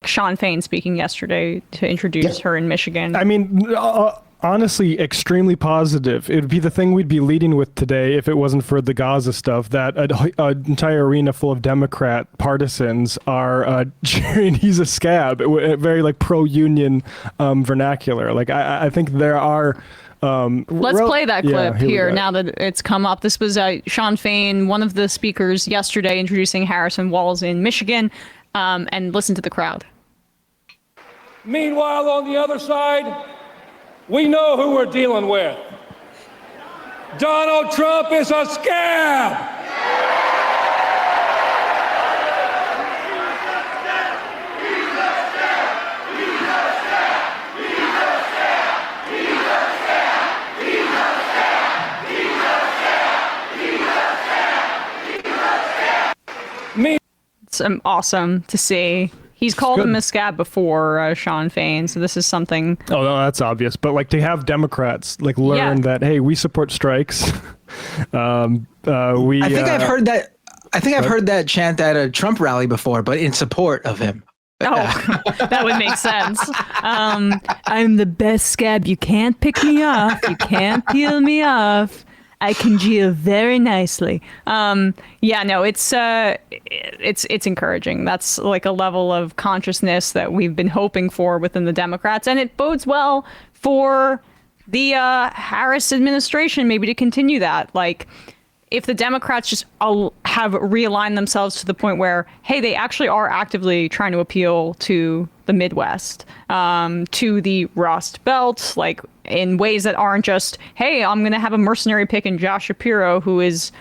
Sean Fain speaking yesterday to introduce her in Michigan. I mean, honestly, extremely positive. It would be the thing we'd be leading with today if it wasn't for the Gaza stuff, that an entire arena full of Democrat partisans are cheering he's a scab, very like pro-union vernacular. Like, I think there are... Let's play that clip here now that it's come up. This was Sean Fain, one of the speakers yesterday, introducing Harris and Walz in Michigan, and listen to the crowd. Meanwhile, on the other side, we know who we're dealing with. Donald Trump is a scab! It's awesome to see. He's called him a scab before, Sean Fain, so this is something... Oh, no, that's obvious. But, like, to have Democrats, like, learn that, hey, we support strikes. I think I've heard that. I think I've heard that chant at a Trump rally before, but in support of him. Oh, that would make sense. I'm the best scab. You can't pick me off. You can't peel me off. I congeal very nicely. It's encouraging. That's like a level of consciousness that we've been hoping for within the Democrats, and it bodes well for the Harris administration maybe to continue that. Like, if the Democrats just have realigned themselves to the point where, hey, they actually are actively trying to appeal to the Midwest, to the Rust Belt, like in ways that aren't just, hey, I'm going to have a mercenary pick in Josh Shapiro, who is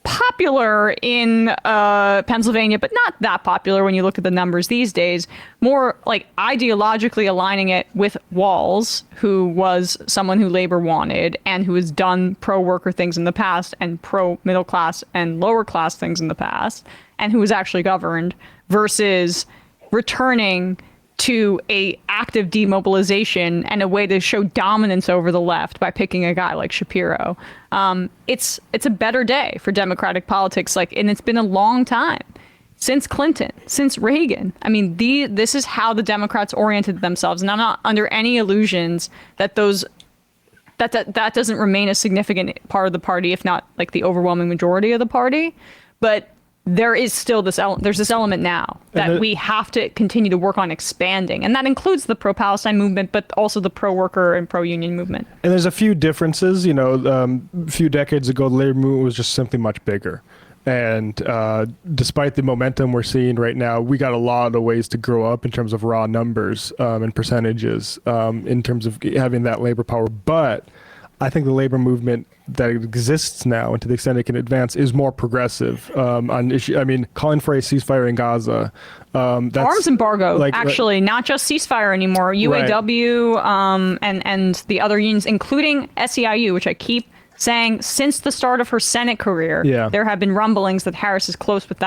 popular in Pennsylvania, but not that popular when you look at the numbers these days. More like ideologically aligning it with Walz, who was someone who labor wanted and who has done pro-worker things in the past and pro-middle class and lower class things in the past, and who was actually governed, versus returning to a active demobilization and a way to show dominance over the left by picking a guy like Shapiro. It's a better day for Democratic politics, and it's been a long time since Clinton, since Reagan. I mean, this is how the Democrats oriented themselves, and I'm not under any illusions that that doesn't remain a significant part of the party, if not like the overwhelming majority of the party. But there is still this element now that we have to continue to work on expanding. And that includes the pro-Palestine movement, but also the pro-worker and pro-union movement. And there's a few differences. A few decades ago, the labor movement was just simply much bigger. And despite the momentum we're seeing right now, we got a lot of ways to grow up in terms of raw numbers and percentages in terms of having that labor power. But I think the labor movement that exists now, and to the extent it can advance, is more progressive on issue. I mean, calling for a ceasefire in Gaza. That's, arms embargo, actually, not just ceasefire anymore. UAW and the other unions, including SEIU, which I keep saying since the start of her Senate career, there have been rumblings that Harris is close with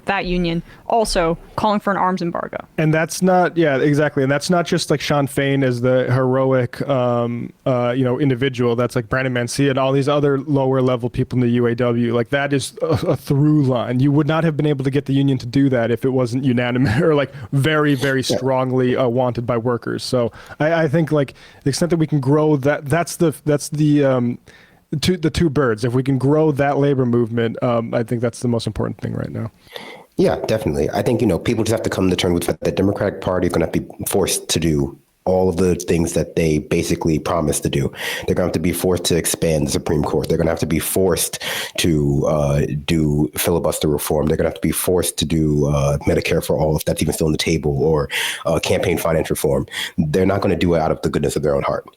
that union, also calling for an arms embargo. And that's not, exactly. And that's not just like Sean Fain as the heroic, individual. That's like Brandon Mancia and all these other lower level people in the UAW. Like, that is a through line. You would not have been able to get the union to do that if it wasn't unanimous or like very, very strongly wanted by workers. So I think like the extent that we can grow that's the two birds. If we can grow that labor movement, I think that's the most important thing right now. Yeah, definitely. I think, people just have to come to terms with the fact that the Democratic Party is going to have to be forced to do all of the things that they basically promised to do. They're going to have to be forced to expand the Supreme Court. They're going to have to be forced to do filibuster reform. They're going to have to be forced to do Medicare for all, if that's even still on the table, or campaign finance reform. They're not going to do it out of the goodness of their own heart.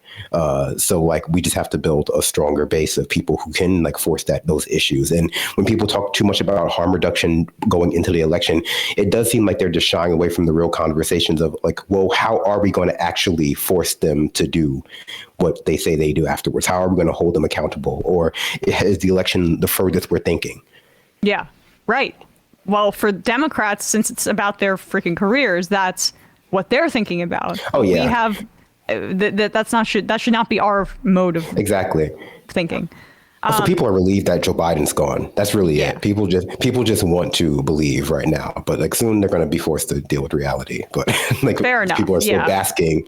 So we just have to build a stronger base of people who can force those issues. And when people talk too much about harm reduction going into the election, it does seem like they're just shying away from the real conversations of well, how are we going to actually force them to do what they say they do afterwards? How are we going to hold them accountable? Or is the election the furthest we're thinking? Yeah, right. Well, for Democrats, since it's about their freaking careers, that's what they're thinking about. Oh, yeah. We have that should not be our mode of exactly thinking. Also, people are relieved that Joe Biden's gone. That's really it. People just want to believe right now, but like soon they're going to be forced to deal with reality. But like Fair enough. people are still basking.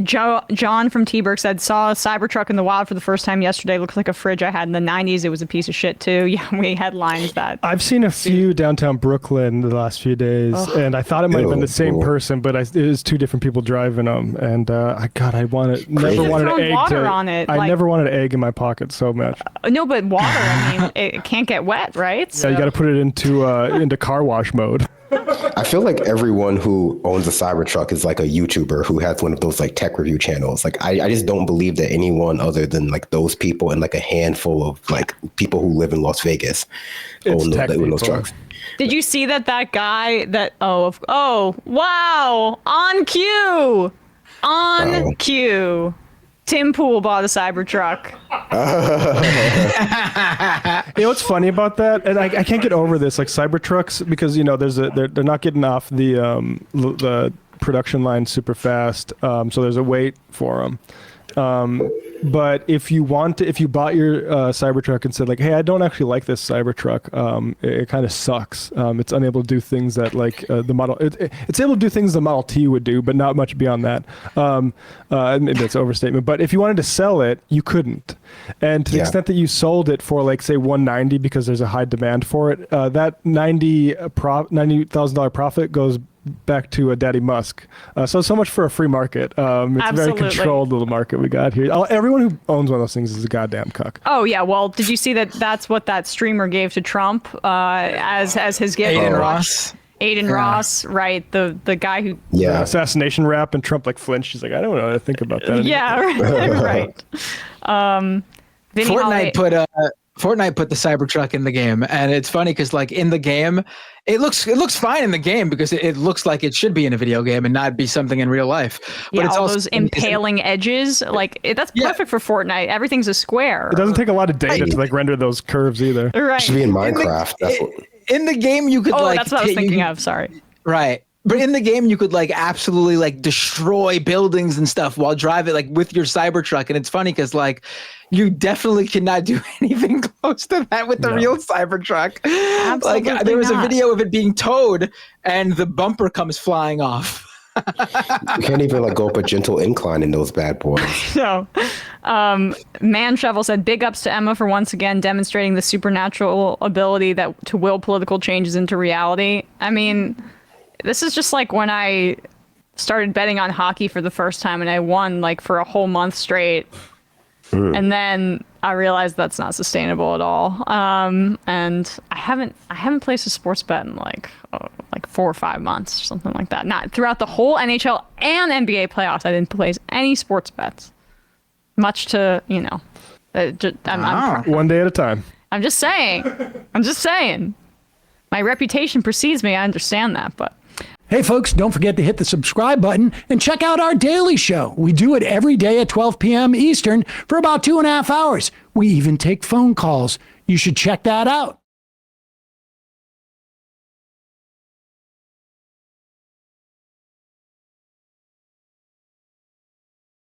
John from T-Burg said, saw a Cybertruck in the wild for the first time yesterday. Looks like a fridge I had in the 90s. It was a piece of shit too. Yeah, we headlines that. I've seen a few downtown Brooklyn the last few days, and I thought it might have been the same person, but it was two different people driving them. And never wanted an egg I never wanted an egg in my pocket so much. No, but water. I mean, it can't get wet, right? So. Yeah, you got to put it into car wash mode. I feel like everyone who owns a Cybertruck is like a YouTuber who has one of those like tech review channels. Like I just don't believe that anyone other than like those people and like a handful of like people who live in Las Vegas own those trucks. Did you see that guy that wow, on cue Tim Pool bought a Cybertruck. You know what's funny about that, and I can't get over this, like Cybertrucks, because they're not getting off the production line super fast, so there's a wait for them. But if you bought your Cybertruck and said like, hey, I don't actually like this Cybertruck, it kind of sucks. It's unable to do things that like the Model. It's able to do things the Model T would do, but not much beyond that. Maybe that's an overstatement. But if you wanted to sell it, you couldn't. And to the extent that you sold it for like say $190 because there's a high demand for it, that $90,000 profit goes back to Daddy Musk. So much for a free market. It's Absolutely. A very controlled little market we got here. Everyone who owns one of those things is a goddamn cuck. Oh yeah, well, did you see that's what that streamer gave to Trump as his gift? Aiden Ross, right? The guy who assassination rap, and Trump like flinched. He's like, I don't know how to think about that. Yeah, right. Fortnite put the Cybertruck in the game, and it's funny because like in the game, it looks fine in the game because it looks like it should be in a video game and not be something in real life. But it's all also those impaling edges, like that's perfect for Fortnite. Everything's a square. It doesn't take a lot of data to like render those curves either. Right. It should be in Minecraft. In the game, you could that's what I was thinking of. Sorry. Right. But in the game, you could like absolutely like destroy buildings and stuff while driving like with your Cybertruck. And it's funny because like you definitely cannot do anything close to that with the real Cybertruck. Absolutely like there was a video of it being towed and the bumper comes flying off. You can't even like go up a gentle incline in those bad boys. So, Man Shovel said, big ups to Emma for once again demonstrating the supernatural ability to will political changes into reality. I mean, this is just like when I started betting on hockey for the first time and I won like for a whole month straight. And then I realized that's not sustainable at all. And I haven't placed a sports bet in like 4 or 5 months or something like that. Not throughout the whole NHL and NBA playoffs. I didn't place any sports bets. Much to, I'm one day at a time. I'm just saying. My reputation precedes me. I understand that, but. Hey, folks, don't forget to hit the subscribe button and check out our daily show. We do it every day at 12 p.m. Eastern for about 2.5 hours. We even take phone calls. You should check that out.